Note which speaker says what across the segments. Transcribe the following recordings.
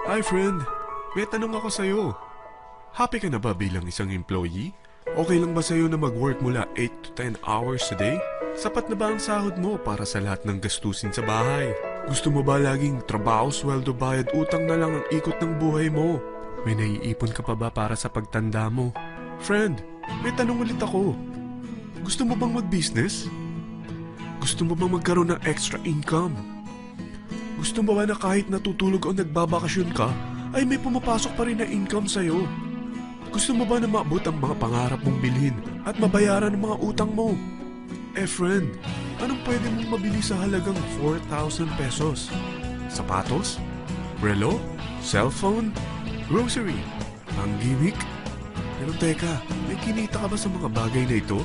Speaker 1: Hi friend, may tanong ako sa'yo. Happy ka na ba bilang isang employee? Okay lang ba sa'yo na mag-work mula 8 to 10 hours a day? Sapat na ba ang sahod mo para sa lahat ng gastusin sa bahay? Gusto mo ba laging trabaho, sweldo, bayad, utang na lang ang ikot ng buhay mo? May naiipon ka pa ba para sa pagtanda mo? Friend, may tanong ulit ako. Gusto mo bang mag-business? Gusto mo bang magkaroon ng extra income? Gusto mo ba na kahit natutulog o nagbabakasyon ka, ay may pumapasok pa rin na income sa'yo? Gusto mo ba na maabot ang mga pangarap mong bilhin at mabayaran ang mga utang mo? Eh friend, anong pwede mong mabili sa halagang 4,000 pesos? Sapatos? Relo? Cellphone? Grocery? Ang gimmick? Pero teka, may kinita ka ba sa mga bagay na ito?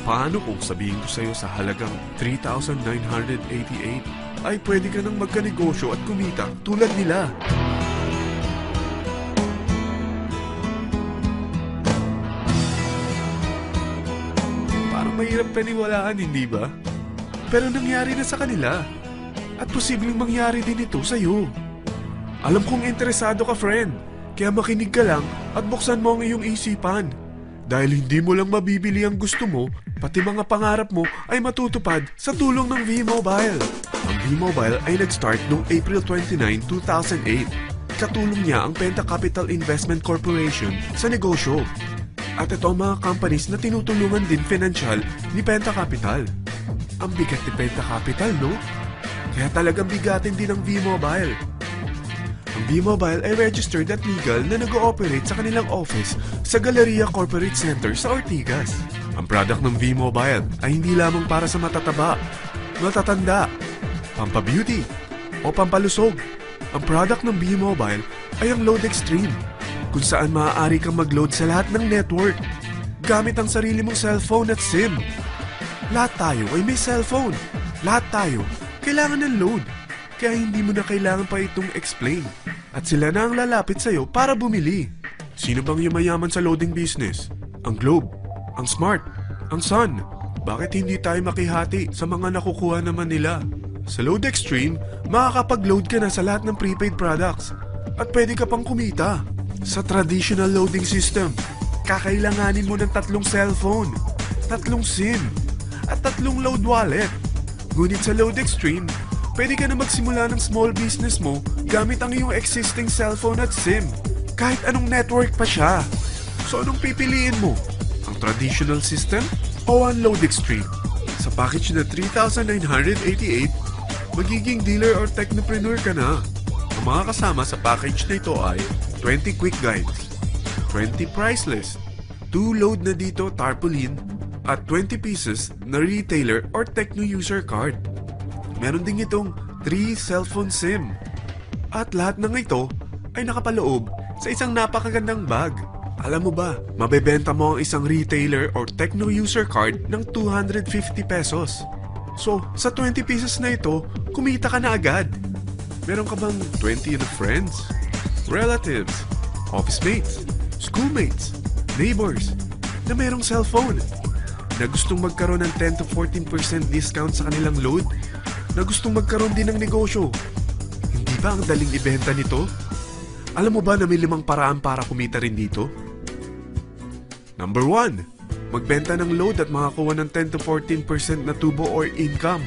Speaker 1: Paano kung sabihin ko sa'yo sa halagang 3,988 ay pwede ka nang magkanegosyo at kumita tulad nila? Parang mahirap paniwalaan, hindi ba? Pero nangyari na sa kanila. At posibleng mangyari din ito sa'yo. Alam kong interesado ka, friend. Kaya makinig ka lang at buksan mo ang iyong isipan. Dahil hindi mo lang mabibili ang gusto mo, pati mga pangarap mo ay matutupad sa tulong ng V-Mobile. Ang V-Mobile ay nag-start noong April 29, 2008. Katulong niya ang Penta Capital Investment Corporation sa negosyo. At ito ang mga companies na tinutulungan din financial ni Penta Capital. Ang bigat ni Penta Capital, no? Kaya talagang bigatin din ang V-Mobile. Ang V-Mobile ay registered at legal na nag-ooperate sa kanilang office sa Galleria Corporate Center sa Ortigas. Ang product ng V-Mobile ay hindi lamang para sa matataba, matatanda, pampabeauty, o pampalusog. Ang product ng V-Mobile ay ang Load Extreme, kung saan maaari kang mag-load sa lahat ng network gamit ang sarili mong cellphone at SIM. Lahat tayo ay may cellphone. Lahat tayo kailangan ng load. Kaya hindi mo na kailangan pa itong explain. At sila na ang lalapit sa'yo para bumili. Sino bang yumayaman sa loading business? Ang Globe, ang Smart, ang Sun. Bakit hindi tayo makihati sa mga nakukuha naman nila? Sa Load Extreme, makakapag-load ka na sa lahat ng prepaid products. At pwede ka pang kumita. Sa traditional loading system, kakailanganin mo ng 3 cellphone, 3 SIM, at 3 load wallet. Ngunit sa Load Extreme, pwede ka na magsimula ng small business mo gamit ang iyong existing cellphone at SIM. Kahit anong network pa siya. So anong pipiliin mo? Ang traditional system o ang Load Extreme? Sa package na 3,988, magiging dealer or technopreneur ka na. Ang mga kasama sa package na ito ay 20 quick guides, 20 price list, 2 load na dito tarpaulin, at 20 pieces na retailer or techno user card. Meron din itong 3 cellphone SIM. At lahat ng ito ay nakapaloob sa isang napakagandang bag. Alam mo ba, mabebenta mo ang isang retailer or techno user card ng 250 pesos. So, sa 20 pieces na ito, kumita ka na agad. Meron ka bang 20 na friends, relatives, office mates, schoolmates, neighbors na merong cellphone, na gustong magkaroon ng 10 to 14% discount sa kanilang load, na gustong magkaroon din ng negosyo? Hindi ba ang daling ibenta nito? Alam mo ba na may 5 paraan para kumita rin dito? Number 1, magbenta ng load at makakuha ng 10 to 14% na tubo or income.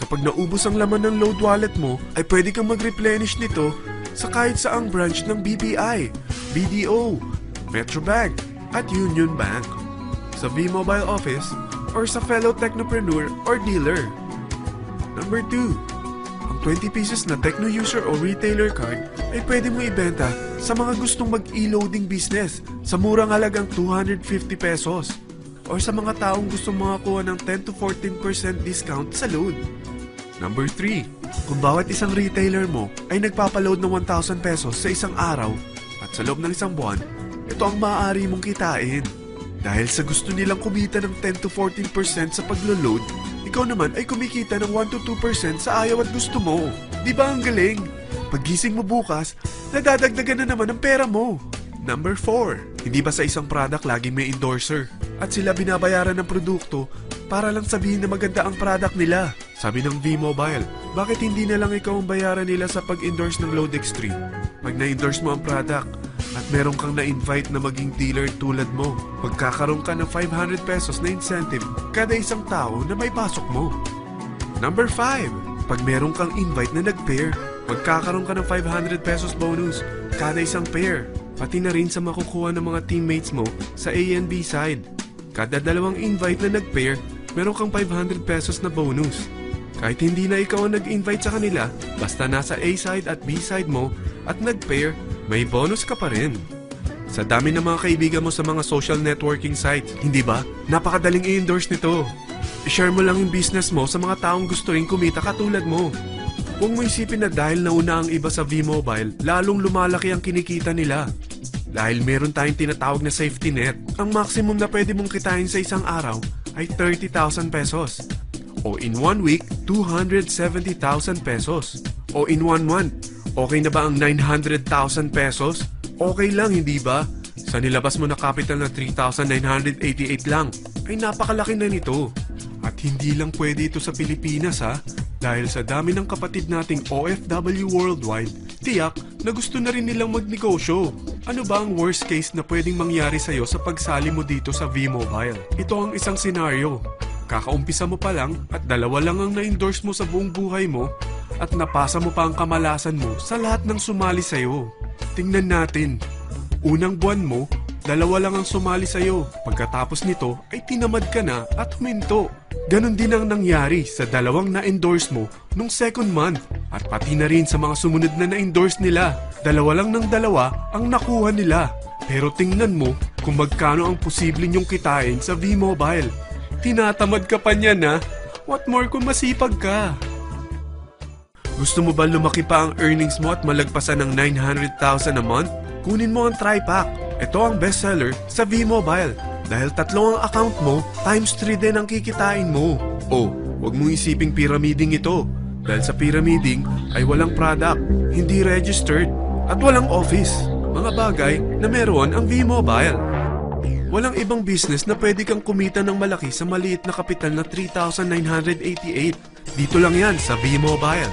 Speaker 1: Kapag naubos ang laman ng load wallet mo, ay pwede kang mag-replenish nito sa kahit saang branch ng BPI, BDO, Metrobank, at Union Bank, sa V-Mobile office, or sa fellow technopreneur or dealer. Number 2, ang 20 pieces na techno user o retailer card ay pwede mo ibenta sa mga gustong mag-e-loading business sa murang halagang 250 pesos, or sa mga taong gustong makakuha ng 10 to 14% discount sa load. Number 3, kung bawat isang retailer mo ay nagpapaload ng 1,000 pesos sa isang araw at sa loob ng isang buwan, ito ang maaari mong kitain. Dahil sa gusto nilang kumita ng 10 to 14% sa paglo-load, ikaw naman ay kumikita ng 1 to 2% sa ayaw at gusto mo. Di ba ang galing? Paggising mo bukas, nadadagdagan na naman ang pera mo. Number 4, hindi ba sa isang product laging may endorser? At sila binabayaran ng produkto para lang sabihin na maganda ang product nila. Sabi ng V-Mobile, bakit hindi na lang ikaw ang bayaran nila sa pag-endorse ng Load Extreme? Pag na-endorse mo ang product at meron kang na-invite na maging dealer tulad mo, magkakaroon ka ng 500 pesos na incentive kada isang tao na may pasok mo. Number 5. Pag meron kang invite na nag-pair, magkakaroon ka ng 500 pesos bonus kada isang pair, pati na rin sa makukuha ng mga teammates mo sa A and B side. Kada dalawang invite na nag-pair, meron kang 500 pesos na bonus. Kahit hindi na ikaw ang nag-invite sa kanila, basta nasa A side at B side mo at nag-pair, may bonus ka pa rin. Sa dami ng mga kaibigan mo sa mga social networking sites, hindi ba? Napakadaling i-endorse nito. I-share mo lang yung business mo sa mga taong gusto rin kumita katulad mo. Huwag mo isipin na dahil nauna ang iba sa V-Mobile, lalong lumalaki ang kinikita nila. Dahil meron tayong tinatawag na safety net, ang maximum na pwede mong kitain sa isang araw ay 30,000 pesos. O in 1 week, 270,000 pesos. O in 1 month, okay na ba ang 900,000 pesos? Okay lang, hindi ba? Sa nilabas mo na capital na 3,988 lang, ay napakalaki na nito. At hindi lang pwede ito sa Pilipinas ha, dahil sa dami ng kapatid nating OFW worldwide, tiyak na gusto na rin nilang magnegosyo. Ano ba ang worst case na pwedeng mangyari sa'yo sa pagsali mo dito sa V-Mobile? Ito ang isang senaryo. Kakaumpisa mo pa lang at 2 lang ang na-endorse mo sa buong buhay mo at napasa mo pa ang kamalasan mo sa lahat ng sumali sa'yo. Tingnan natin. Unang buwan mo, 2 lang ang sumali sa'yo. Pagkatapos nito ay tinamad ka na at huminto. Ganon din ang nangyari sa 2 na-endorse mo nung second month at pati na rin sa mga sumunod na na-endorse nila. 2 lang ng 2 ang nakuha nila. Pero tingnan mo kung magkano ang posible nyong kitain sa V-Mobile. Tinatamad ka pa niyan ha? What more kung masipag ka? Gusto mo ba lumaki pa ang earnings mo at malagpasan ng 900,000 a month? Kunin mo ang TriPack. Ito ang bestseller sa V-Mobile. Dahil 3 ang account mo, times 3 din ang kikitain mo. Oh, huwag mong isiping pyramiding ito. Dahil sa pyramiding ay walang product, hindi registered, at walang office. Mga bagay na meron ang V-Mobile. Walang ibang business na pwede kang kumita ng malaki sa maliit na kapital na 3,988. Dito lang yan sa V-Mobile.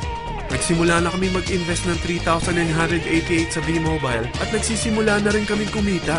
Speaker 1: Nagsimula na kami mag-invest ng 3,988 sa V-Mobile at nagsisimula na rin kami kumita.